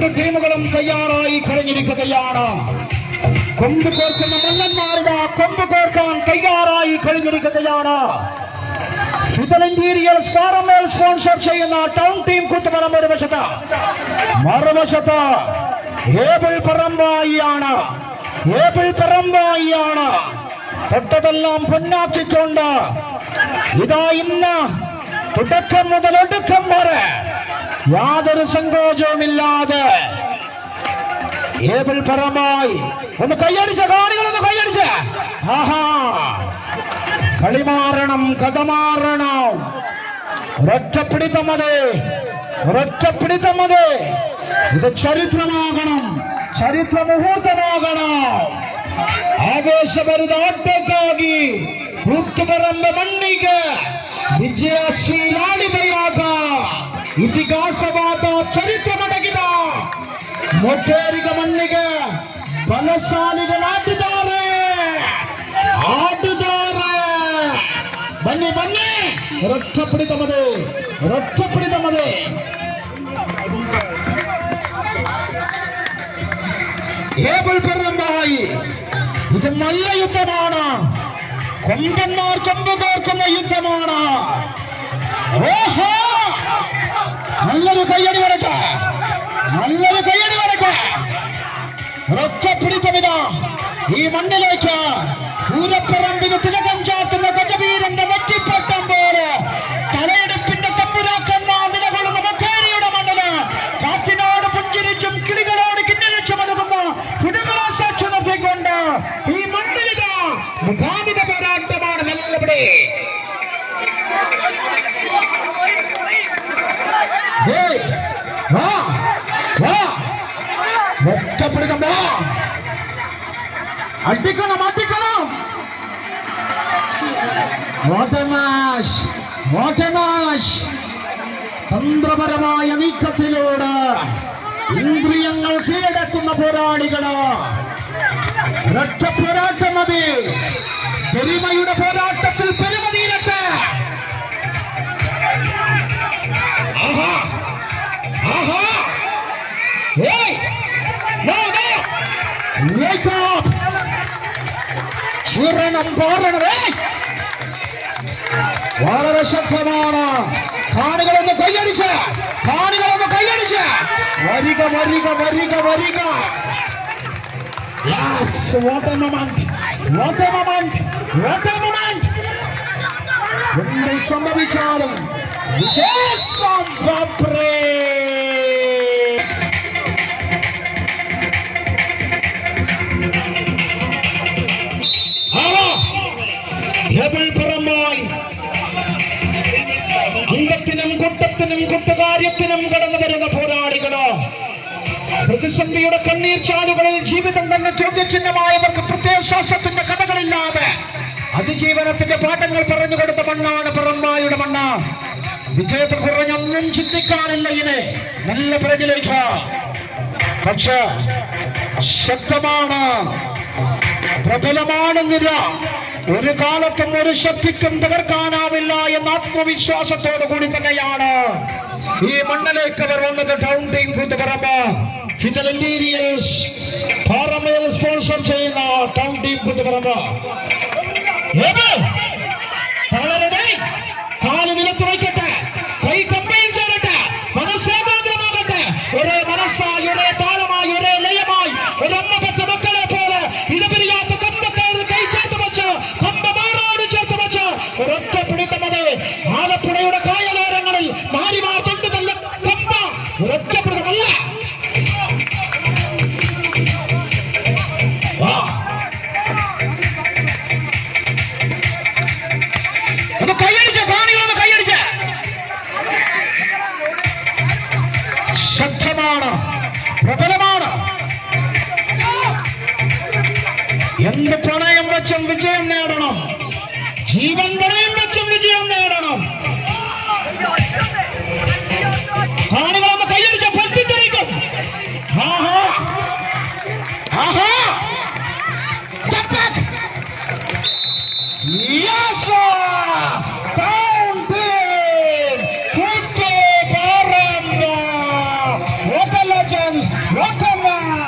രണ്ട് ടീമുകളും തയ്യാറായി കഴിഞ്ഞിരിക്കുകയാണ്. കൊമ്പ് കോർക്കുന്ന മന്നന്മാരുടെ കൊമ്പ് കോർക്കാൻ തയ്യാറായി കഴിഞ്ഞിരിക്കുകയാണ്. ഫിദൽ ഇന്റീരിയേഴ്സ് കാരമൽ സ്പോൺസർ ചെയ്യുന്ന ടൗൺ ടീം കൂത്തുപറമ്പ് ഒരു വശത്ത്, മറുവശത്ത് ഏബിൾ പറമ്പായിയാണ്. തൊട്ടതെല്ലാം പൊന്നാക്കിക്കൊണ്ട് ഇതാ ഇന്ന് തുടക്കം മുതൽ ഒടുക്കം വരെ യാതൊരു സങ്കോചവുമില്ലാതെ ഏബിൾ പറമ്പായി ഒന്ന് കൈയടിച്ച കാണികളൊന്ന് കൈയടിച്ച്. ആഹാ, കളിമാറണം, കഥ മാറണം. ഒരൊറ്റപ്പിടിത്തം മതി. ഇത് ചരിത്രമാകണം, ചരിത്ര മുഹൂർത്തമാകണം. ആവേശഭരിതാട്ടേക്കാകി കൂത്തുപറമ്പ് മണ്ണിಗೆ ವಿಜಯಶೀಲಾಳಿದೆಯಾಗ ಇತಿಹಾಸವಾದ ಚರಿತ್ರೆ ಮಡಗಿದ ಮೊಟ್ಟೇರಿಗ ಮಣ್ಣಿಗೆ ಬಲಶಾಲಿಗಳಾಡಿದ್ದಾರೆ. ಬನ್ನಿ ರೊಚ್ಚಪಿಡಿತಮದೆ. ഏബിൾ പറമ്പായി ഇത് നല്ല യുദ്ധമാണ്. കൊമ്പന്മാർ കൊമ്പ് കോർക്കുന്ന യുദ്ധമാണ്. ഓഹോ, നല്ലൊരു കയ്യടി വരട്ടെ. ഒറ്റപ്പിടിത്തമിത ഈ മണ്ണിലേക്ക് പൂരപ്പറമ്പിന് തിലകം ചാത്തുന്ന ഗജവീരന്റെ വെറ്റിപ്പട്ടം പോലെ തലയെടുപ്പിന്റെ തമ്പുരാക്കന്മാർ നിലകൊള്ളുന്ന മൊക്കേരിയുടെ മണ്ണില് കാറ്റിനോട് പുഞ്ചിരിച്ചും കിളികളോട് കിന്നരിച്ചും ഒതുങ്ങുന്ന കുടുംബങ്ങളെ സാക്ഷി നിർത്തിക്കൊണ്ട് ഈ മണ്ണിലിത മുഖാമിത പോരാട്ടമാണ്. നല്ലവിടെ ഒറ്റപ്പെടുത്തോ, അടിക്കണം. തന്ത്രപരമായ നീക്കത്തിലൂടെ ഇന്ദ്രിയങ്ങൾ കീഴടക്കുന്ന പോരാളികള്. ഒരൊറ്റ പോരാട്ടം മതി. പെരുമയുടെ പോരാട്ടത്തിൽ പെരുമതിയിലെത്ത്. വളരെ ശക്തമാണ്. കാണികളൊന്ന് കൈയടിച്ച്. വരിക. Yes, what a moment. എന്ത് സംഭവിച്ചാലും അംഗത്തിനും കൂട്ടത്തിനും കൂട്ടുകാര്യത്തിനും കടന്നു വരുന്ന പോരാളികളോ, പ്രതിസന്ധിയുടെ കണ്ണീർ ചാലുകളിൽ ജീവിതം തന്നെ ചോദ്യചിഹ്നമായവർക്ക് പ്രത്യയശാസ്ത്രത്തിന്റെ കഥകളില്ലാതെ അതിജീവനത്തിന്റെ പാഠങ്ങൾ പറഞ്ഞു കൊടുത്ത മണ്ണാണ് പറമ്പായുടെ മണ്ണ്. വിജയത്തെ കുറഞ്ഞൊന്നും ചിന്തിക്കാനില്ല. ഇതിനെ നല്ല പിറകിലേക്ക്, പക്ഷേ ശക്തമാണ്, പ്രബലമാണ് നിര. ഒരു കാലത്തും ഒരു ശക്തിക്കും തകർക്കാനാവില്ല എന്ന ആത്മവിശ്വാസത്തോടു കൂടി തന്നെയാണ് ഈ മണ്ണിലേക്ക് അവർ വന്നത്. Town team Koothuparamba Fidel interiors caramel sponsor ചെയ്യുന്ന ടൗൺ ടീം കൂത്തുപറമ്പ്. കാല് നിലത്ത് വയ്ക്കട്ടെ, കൈ കമ്പയിൽ ചേരട്ടെ, മനസ്സാകാഗ്രമാകട്ടെ. ഒരേ മനസ്സായി, ഒരേ താളമായി, ഒരേ ലയമായി, ഒരമ്മ പെറ്റ മക്കളെ പോലെ ഇടപിരിയാത്ത കമ്പക്കാരിൽ കൈ ചേർത്ത് വെച്ച്, കമ്പമാറോട് ചേർത്ത് വെച്ച് ഒരൊറ്റ പിടുത്തമത്. ആലപ്പുഴയുടെ കായലോരങ്ങളിൽ മാരിമാർ തൊണ്ടു തല്ല കമ്പ ഒരൊറ്റ പിടുത്തമല്ല. ശക്തമാണ്, പ്രബലമാണ്. എന്ത് പ്രണയം വെച്ചും വിജയം നേടണം, ജീവൻ പണയം വെച്ചും വിജയം നേടണം. ആളുകളൊന്ന് കൈയടിച്ച പൊട്ടിത്തെറിക്കും. Lions, welcome!